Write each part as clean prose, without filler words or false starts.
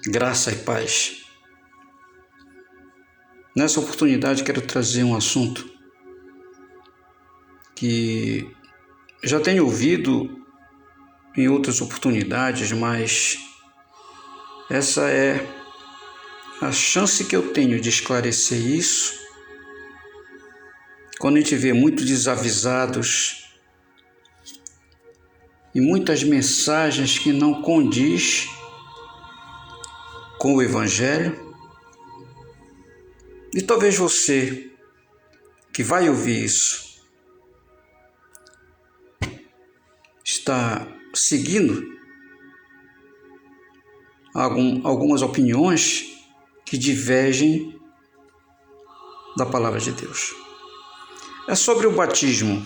Graça e paz. Nessa oportunidade quero trazer um assunto que já tenho ouvido em outras oportunidades, mas essa é a chance que eu tenho de esclarecer isso. Quando a gente vê muitos desavisados e muitas mensagens que não condiz com o Evangelho, e talvez você que vai ouvir isso está seguindo algumas opiniões que divergem da palavra de Deus. É sobre o batismo.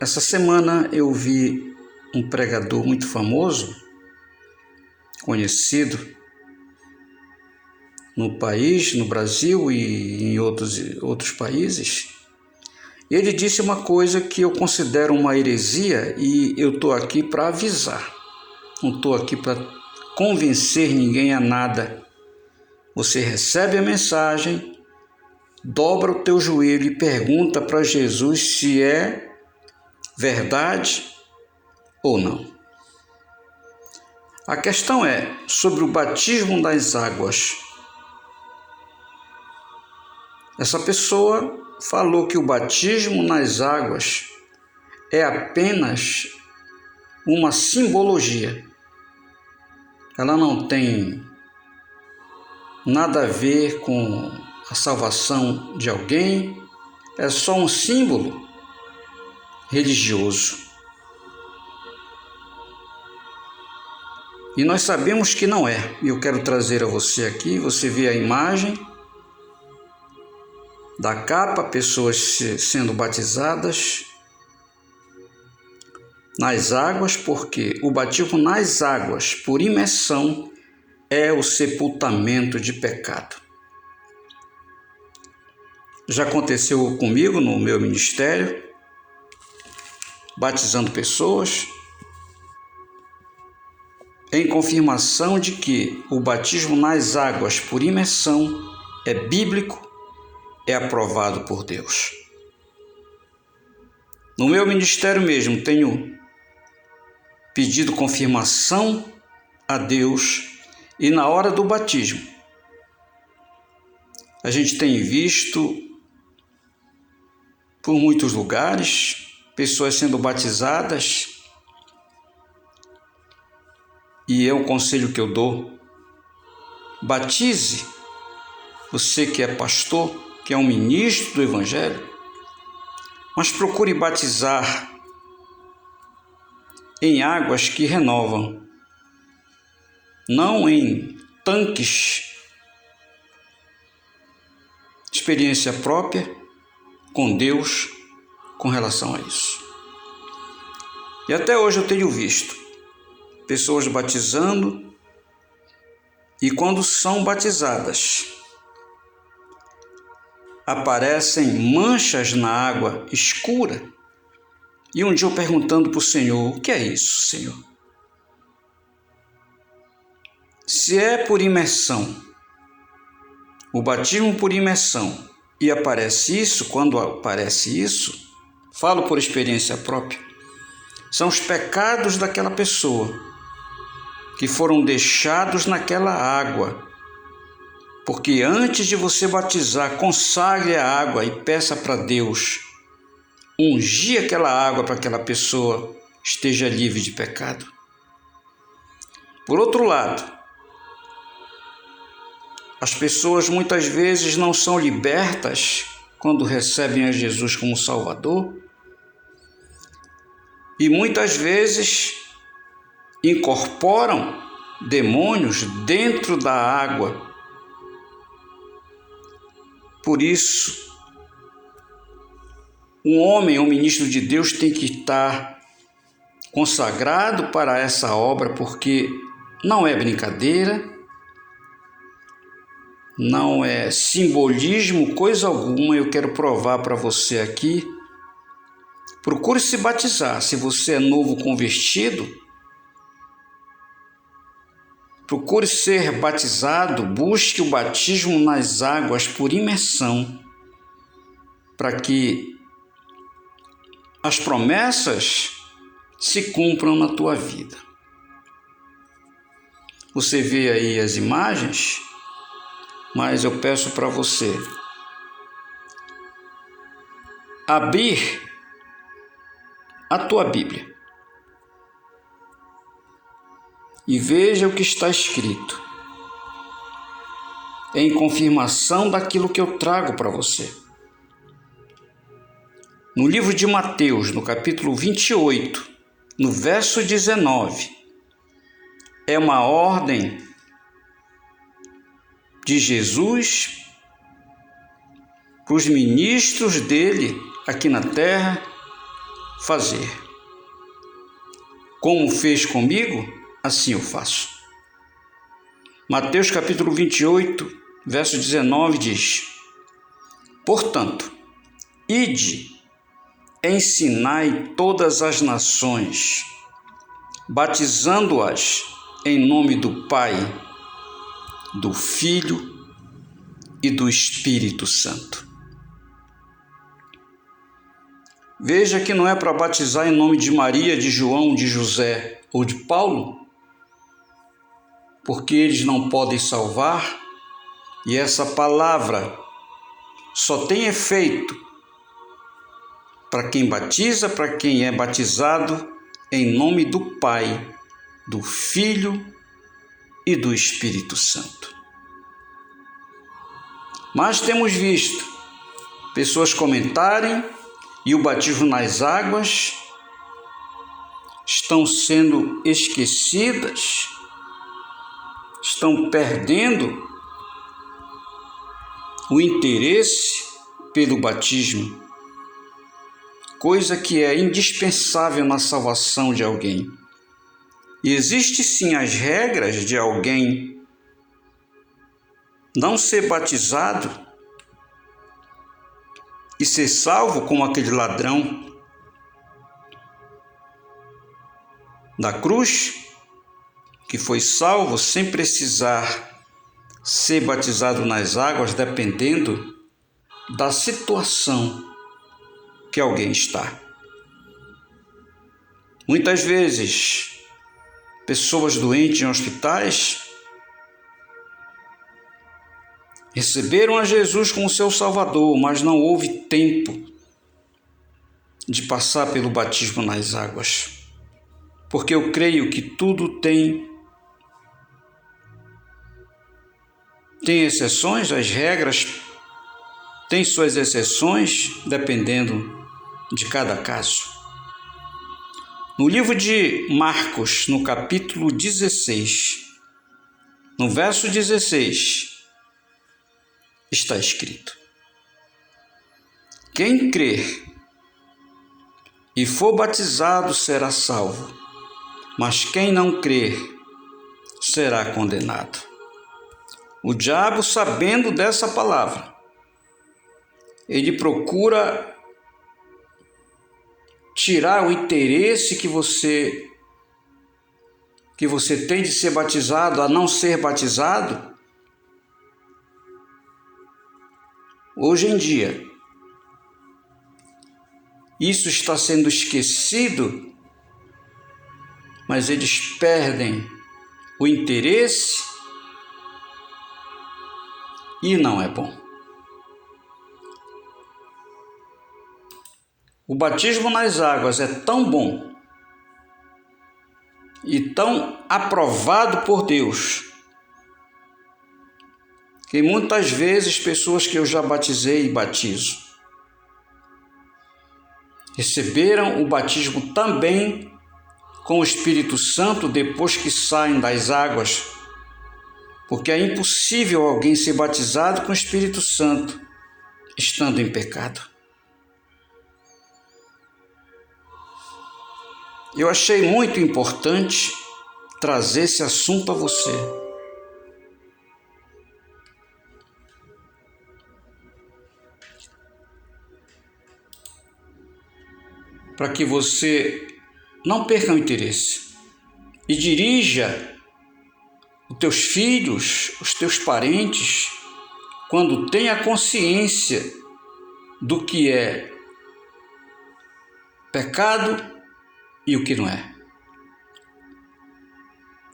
Essa semana eu vi um pregador muito famoso, conhecido no país, no Brasil e em outros países. Ele disse uma coisa que eu considero uma heresia e eu estou aqui para avisar. Não estou aqui para convencer ninguém a nada. Você recebe a mensagem, dobra o teu joelho e pergunta para Jesus se é verdade ou não. A questão é sobre o batismo das águas. Essa pessoa falou que o batismo nas águas é apenas uma simbologia. Ela não tem nada a ver com a salvação de alguém, é só um símbolo religioso. E nós sabemos que não é. E eu quero trazer a você aqui, você vê a imagem da capa, pessoas sendo batizadas nas águas, porque o batismo nas águas por imersão é o sepultamento de pecado. Já aconteceu comigo no meu ministério, batizando pessoas, em confirmação de que o batismo nas águas por imersão é bíblico, é aprovado por Deus. No meu ministério mesmo, tenho pedido confirmação a Deus e na hora do batismo, a gente tem visto por muitos lugares pessoas sendo batizadas e é um conselho que eu dou: batize, você que é pastor, que é um ministro do Evangelho, mas procure batizar em águas que renovam, não em tanques. Experiência própria com Deus com relação a isso. E até hoje eu tenho visto pessoas batizando e quando são batizadas, aparecem manchas na água escura. E um dia eu perguntando para o Senhor: o que é isso, Senhor? Se é por imersão, o batismo por imersão, e aparece isso, quando aparece isso, falo por experiência própria, são os pecados daquela pessoa que foram deixados naquela água. Porque antes de você batizar, consagre a água e peça para Deus ungir aquela água para que aquela pessoa esteja livre de pecado. Por outro lado, as pessoas muitas vezes não são libertas quando recebem a Jesus como Salvador e muitas vezes incorporam demônios dentro da água. Por isso, um homem, um ministro de Deus, tem que estar consagrado para essa obra, porque não é brincadeira, não é simbolismo, coisa alguma. Eu quero provar para você aqui. Procure se batizar. Se você é novo convertido, procure ser batizado, busque o batismo nas águas por imersão, para que as promessas se cumpram na tua vida. Você vê aí as imagens, mas eu peço para você abrir a tua Bíblia e veja o que está escrito, em confirmação daquilo que eu trago para você. No livro de Mateus, no capítulo 28, no verso 19, é uma ordem de Jesus para os ministros dele aqui na terra fazer. Como fez comigo, assim eu faço. Mateus capítulo 28, verso 19 diz: Portanto, ide, ensinai todas as nações, batizando-as em nome do Pai, do Filho e do Espírito Santo. Veja que não é para batizar em nome de Maria, de João, de José ou de Paulo, porque eles não podem salvar, e essa palavra só tem efeito para quem batiza, para quem é batizado em nome do Pai, do Filho e do Espírito Santo. Mas temos visto pessoas comentarem e o batismo nas águas estão sendo esquecidas, estão perdendo o interesse pelo batismo, coisa que é indispensável na salvação de alguém. E existe sim as regras de alguém não ser batizado e ser salvo, como aquele ladrão da cruz, que foi salvo sem precisar ser batizado nas águas, dependendo da situação que alguém está. Muitas vezes, pessoas doentes em hospitais receberam a Jesus como seu Salvador, mas não houve tempo de passar pelo batismo nas águas. Porque eu creio que tudo tem exceções, as regras têm suas exceções, dependendo de cada caso. No livro de Marcos, no capítulo 16, no verso 16, está escrito: Quem crer e for batizado será salvo, mas quem não crer será condenado. O diabo, sabendo dessa palavra, ele procura tirar o interesse que você tem de ser batizado a não ser batizado. Hoje em dia, isso está sendo esquecido, mas eles perdem o interesse e não é bom. O batismo nas águas é tão bom e tão aprovado por Deus que muitas vezes pessoas que eu já batizei e batizo receberam o batismo também com o Espírito Santo depois que saem das águas, porque é impossível alguém ser batizado com o Espírito Santo estando em pecado. Eu achei muito importante trazer esse assunto a você. Para que você não perca o interesse e dirija os teus filhos, os teus parentes, quando têm a consciência do que é pecado e o que não é.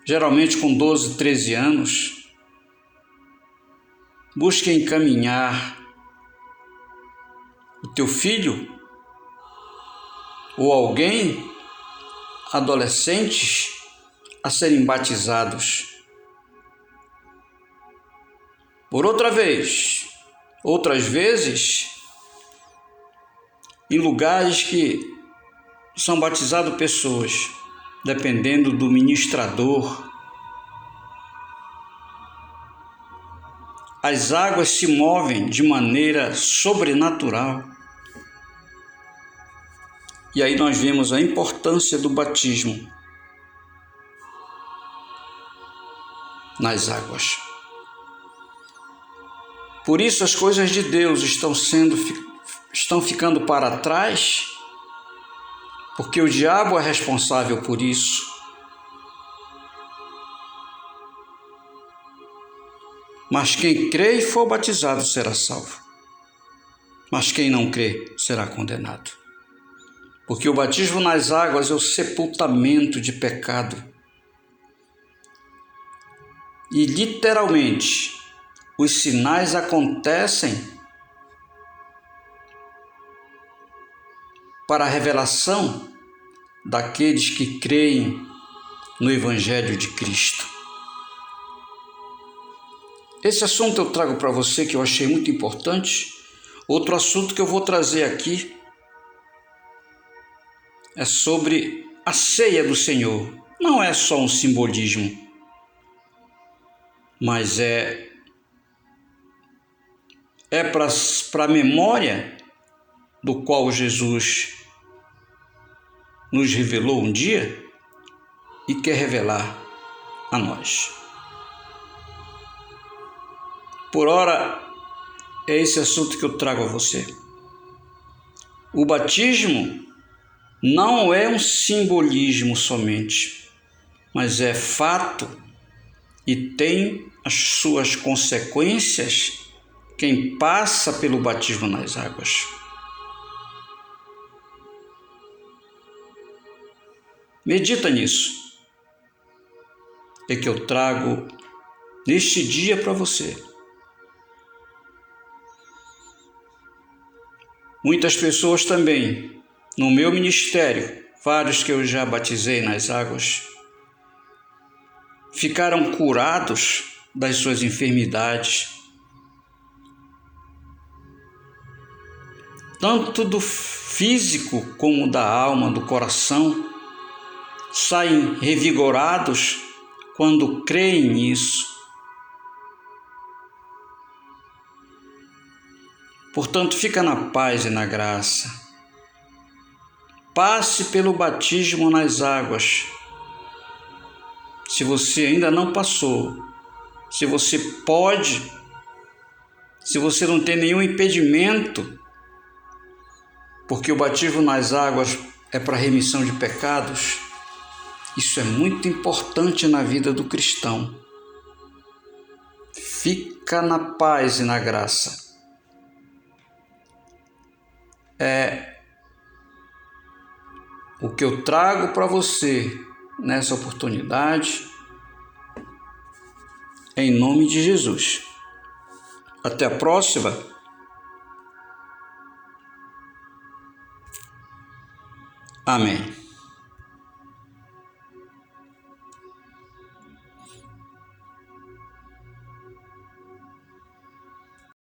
Geralmente com 12, 13 anos, busque encaminhar o teu filho ou alguém, adolescentes, a serem batizados. Por outras vezes, em lugares que são batizadas pessoas, dependendo do ministrador, as águas se movem de maneira sobrenatural. E aí nós vemos a importância do batismo nas águas. Por isso as coisas de Deus estão ficando para trás, porque o diabo é responsável por isso. Mas quem crê e for batizado será salvo. Mas quem não crê será condenado. Porque o batismo nas águas é o sepultamento de pecado. E literalmente, os sinais acontecem para a revelação daqueles que creem no Evangelho de Cristo. Esse assunto eu trago para você que eu achei muito importante. Outro assunto que eu vou trazer aqui é sobre a ceia do Senhor. Não é só um simbolismo, mas é para a memória do qual Jesus nos revelou um dia e quer revelar a nós. Por ora, é esse assunto que eu trago a você. O batismo não é um simbolismo somente, mas é fato e tem as suas consequências quem passa pelo batismo nas águas. Medita nisso. É que eu trago neste dia para você. Muitas pessoas também, no meu ministério, vários que eu já batizei nas águas, ficaram curados das suas enfermidades, tanto do físico como da alma, do coração, saem revigorados quando creem nisso. Portanto, fica na paz e na graça. Passe pelo batismo nas águas. Se você ainda não passou, se você pode, se você não tem nenhum impedimento, porque o batismo nas águas é para remissão de pecados, isso é muito importante na vida do cristão. Fica na paz e na graça. É o que eu trago para você nessa oportunidade, em nome de Jesus. Até a próxima. Amém.